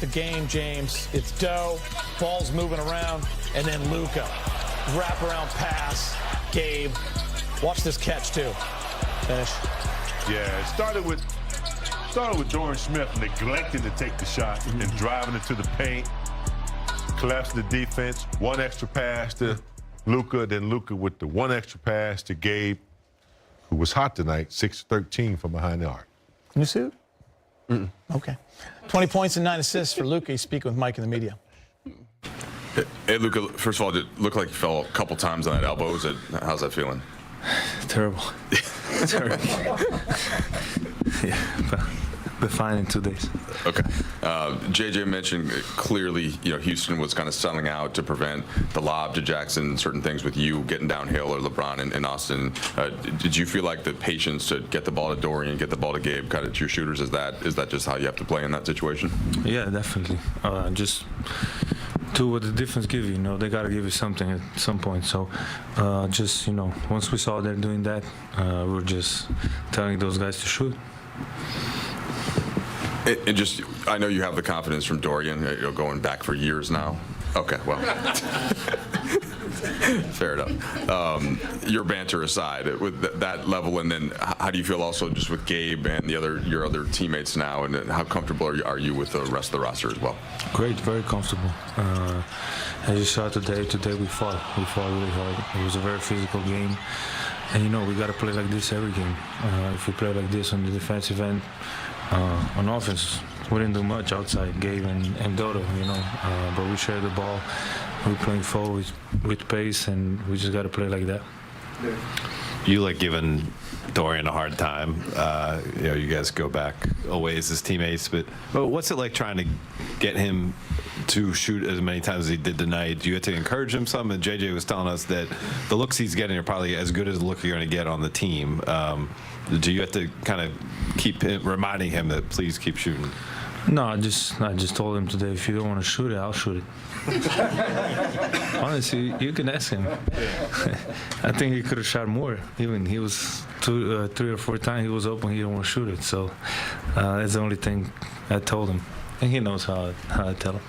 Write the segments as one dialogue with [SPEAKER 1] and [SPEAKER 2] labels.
[SPEAKER 1] the game, James. It's Doe, ball's moving around, and then Luka. Wraparound pass, Gabe. Watch this catch, too. Finish.
[SPEAKER 2] Yeah, it started with Dorian Smith neglecting to take the shot and driving into the paint, collapsing the defense. One extra pass to Luka, then Luka with the one extra pass to Gabe, who was hot tonight, 6-13 from behind the arc.
[SPEAKER 1] New suit? Okay. 20 points and 9 assists for Luka. He's speaking with Mike in the media.
[SPEAKER 3] Hey, Luka, first of all, it looked like you fell a couple times on that elbow. How's that feeling?
[SPEAKER 4] Terrible. Terrible. Yeah, but fine in 2 days.
[SPEAKER 3] Okay. JJ mentioned clearly, Houston was kind of selling out to prevent the lob to Jackson, certain things with you getting downhill, or LeBron and Austin. Did you feel like the patience to get the ball to Dorian, get the ball to Gabe, kind of to your shooters, is that just how you have to play in that situation?
[SPEAKER 4] Yeah, definitely. Just do what the defense give you. They got to give you something at some point. So just, once we saw they're doing that, we're just telling those guys to shoot.
[SPEAKER 3] And just, I know you have the confidence from Dorian, going back for years now. Okay, well, fair enough. Your banter aside, with that level, and then how do you feel also just with Gabe and your other teammates now, and how comfortable are you with the rest of the roster as well?
[SPEAKER 4] Great, very comfortable. As you saw today we fought really hard. It was a very physical game. And we got to play like this every game. If we play like this on the defensive end, on offense, we didn't do much outside Gabe and Dodo, but we share the ball. We're playing forward with pace, and we just got to play like that.
[SPEAKER 5] You like giving Dorian a hard time. You guys go back a ways as teammates, but what's it like trying to get him to shoot as many times as he did tonight? Do you have to encourage him some? And JJ was telling us that the looks he's getting are probably as good as the look you're going to get on the team. Do you have to kind of keep reminding him that please keep shooting?
[SPEAKER 4] No, I just told him today, if you don't want to shoot it, I'll shoot it. Honestly, you can ask him. I think he could have shot more. Even he was 3 or 4 times he was open, he didn't want to shoot it. So that's the only thing I told him. And he knows how I tell him.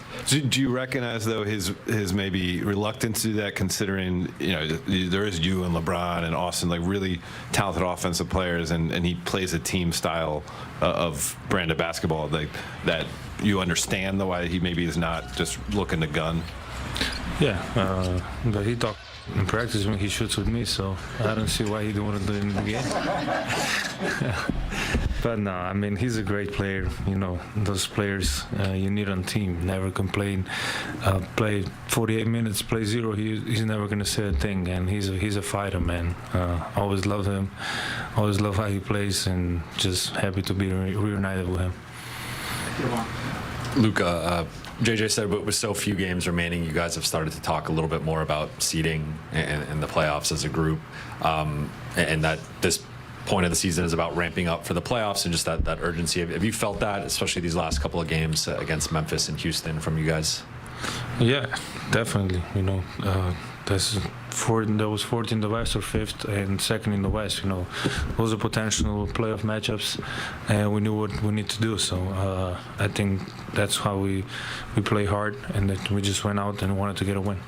[SPEAKER 5] Do you recognize, though, his maybe reluctance to do that, considering, there is you and LeBron and Austin, like really talented offensive players, and he plays a team style of brand of basketball, like that you understand the why he maybe is not just looking to gun?
[SPEAKER 4] Yeah, but he talked in practice when he shoots with me, so I don't see why he don't want to do it in the game. But no, I mean, he's a great player. Those players you need on team. Never complain. Play 48 minutes, play 0. He's never gonna say a thing, and he's a fighter, man. Always loved him. Always love how he plays, and just happy to be reunited with him.
[SPEAKER 6] Luka, JJ said with so few games remaining, you guys have started to talk a little bit more about seeding and the playoffs as a group, and that this point of the season is about ramping up for the playoffs and just that urgency. Have you felt that, especially these last couple of games against Memphis and Houston, from you guys?
[SPEAKER 4] Yeah, definitely. That was 4th in the West or 5th and 2nd in the West. Those are potential playoff matchups, and we knew what we need to do. So I think that's how we play hard, and that we just went out and wanted to get a win.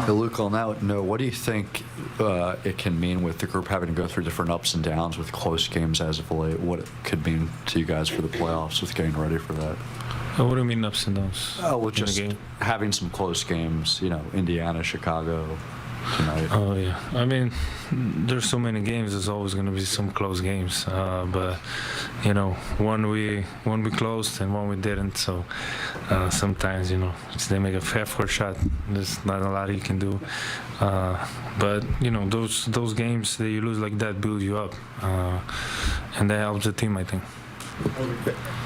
[SPEAKER 7] Luka, on that note, what do you think it can mean with the group having to go through different ups and downs with close games as of late? What it could mean to you guys for the playoffs with getting ready for that?
[SPEAKER 4] What do you mean ups and downs?
[SPEAKER 7] Well, just having some close games, Indiana, Chicago tonight.
[SPEAKER 4] Oh, yeah. I mean, there's so many games. There's always going to be some close games. But, one we closed and one we didn't. So sometimes, they make a half-court shot. There's not a lot you can do. But, those games that you lose like that build you up. And that helps the team, I think.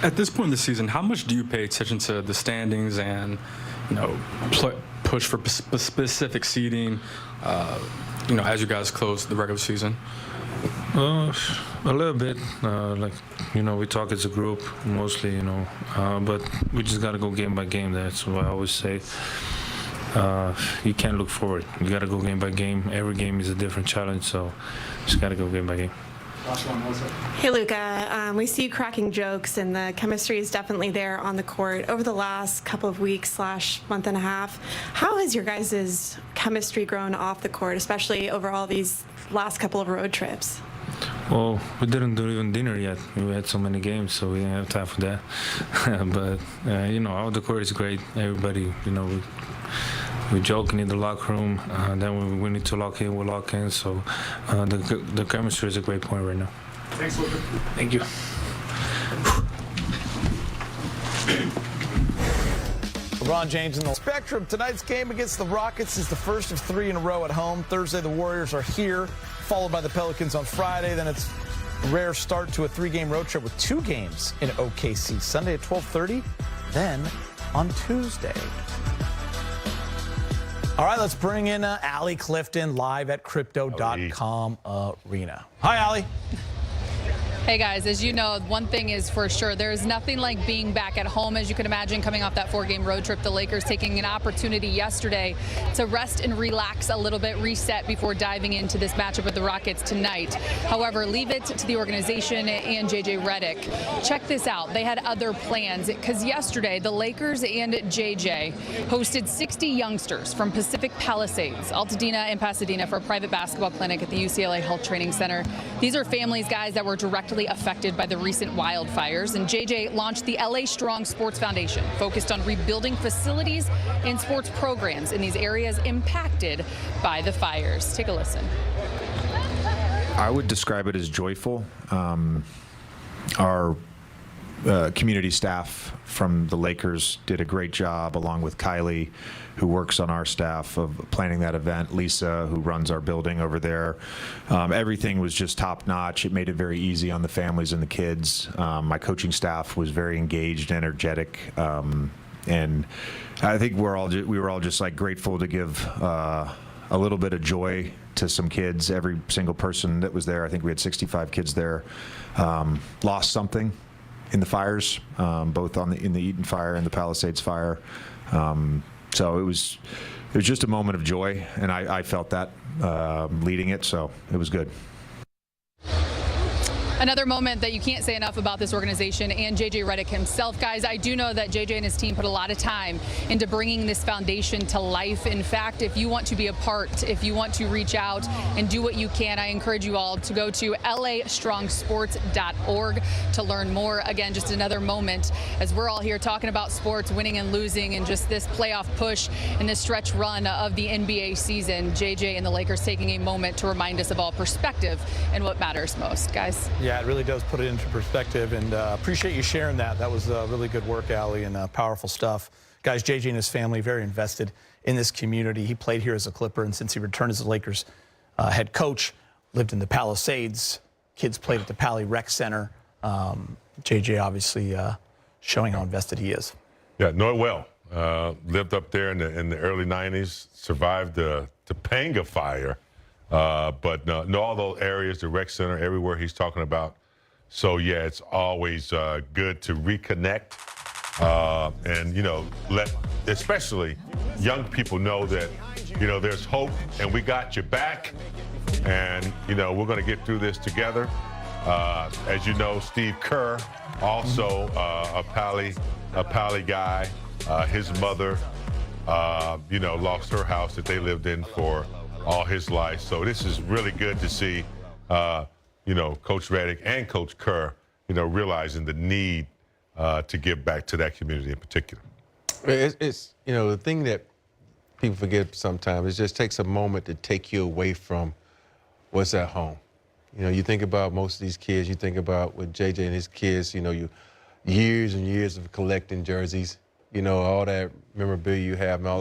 [SPEAKER 8] At this point in the season, how much do you pay attention to the standings and, push for specific seeding, as you guys close the regular season?
[SPEAKER 4] A little bit. We talk as a group mostly, but we just got to go game by game. That's what I always say. You can't look forward. You got to go game by game. Every game is a different challenge, so just got to go game by game.
[SPEAKER 9] Hey, Luka. We see you cracking jokes, and the chemistry is definitely there on the court. Over the last couple of weeks / month and a half, how has your guys' chemistry grown off the court, especially over all these last couple of road trips?
[SPEAKER 4] Well, we didn't do even dinner yet. We had so many games, so we didn't have time for that. But, out the court is great. Everybody, we joking in the locker room. Then when we need to lock in, we'll lock in. So the chemistry is a great point right now.
[SPEAKER 1] Thanks, Luka.
[SPEAKER 4] Thank you.
[SPEAKER 1] LeBron James in the Spectrum. Tonight's game against the Rockets is the first of 3 in a row at home. Thursday, the Warriors are here, followed by the Pelicans on Friday. Then it's a rare start to a 3-game road trip with 2 games in OKC. Sunday at 12:30, then on Tuesday. All right, let's bring in Allie Clifton live at Crypto.com Arena. Hi, Allie.
[SPEAKER 10] Hey guys, as you know, one thing is for sure, there's nothing like being back at home, as you can imagine, coming off that 4-game road trip. The Lakers taking an opportunity yesterday to rest and relax a little bit, reset before diving into this matchup with the Rockets tonight. However, leave it to the organization and JJ Redick. Check this out. They had other plans because yesterday the Lakers and JJ hosted 60 youngsters from Pacific Palisades, Altadena and Pasadena for a private basketball clinic at the UCLA Health Training Center. These are families, guys, that were directly affected by the recent wildfires, and JJ launched the LA Strong Sports Foundation, focused on rebuilding facilities and sports programs in these areas impacted by the fires. Take a listen.
[SPEAKER 11] I would describe it as joyful. Our community staff from the Lakers did a great job, along with Kylie, who works on our staff, of planning that event. Lisa, who runs our building over there. Everything was just top notch. It made it very easy on the families and the kids. My coaching staff was very engaged, energetic, and I think we were all just like grateful to give a little bit of joy to some kids. Every single person that was there, I think we had 65 kids there, lost something in the fires, both in the Eaton fire and the Palisades fire. So it was just a moment of joy, and I felt that leading it, so it was good.
[SPEAKER 10] Another moment that you can't say enough about this organization and JJ Redick himself. Guys, I do know that JJ and his team put a lot of time into bringing this foundation to life. In fact, if you want to be a part, if you want to reach out and do what you can, I encourage you all to go to lastrongsports.org to learn more. Again, just another moment as we're all here talking about sports, winning and losing, and just this playoff push and this stretch run of the NBA season. JJ and the Lakers taking a moment to remind us of all perspective and what matters most, guys.
[SPEAKER 1] Yeah, it really does put it into perspective, and appreciate you sharing that. That was really good work, Allie, and powerful stuff. Guys, JJ and his family very invested in this community. He played here as a Clipper, and since he returned as the Lakers head coach, lived in the Palisades. Kids played at the Pali Rec Center. JJ obviously showing how invested he is.
[SPEAKER 2] Yeah, know it well. Lived up there in the early 90s, survived the Topanga fire. But know all those areas, the rec center, everywhere he's talking about. So, yeah, it's always good to reconnect and, let especially young people know that, there's hope and we got your back. And, we're going to get through this together. As you know, Steve Kerr, also a Pali guy. His mother, lost her house that they lived in for all his life. So this is really good to see, Coach Redick and Coach Kerr, realizing the need to give back to that community in particular.
[SPEAKER 12] It's the thing that people forget sometimes, it just takes a moment to take you away from what's at home. You think about most of these kids, you think about with JJ and his kids, you years and years of collecting jerseys, all that memorabilia you have and all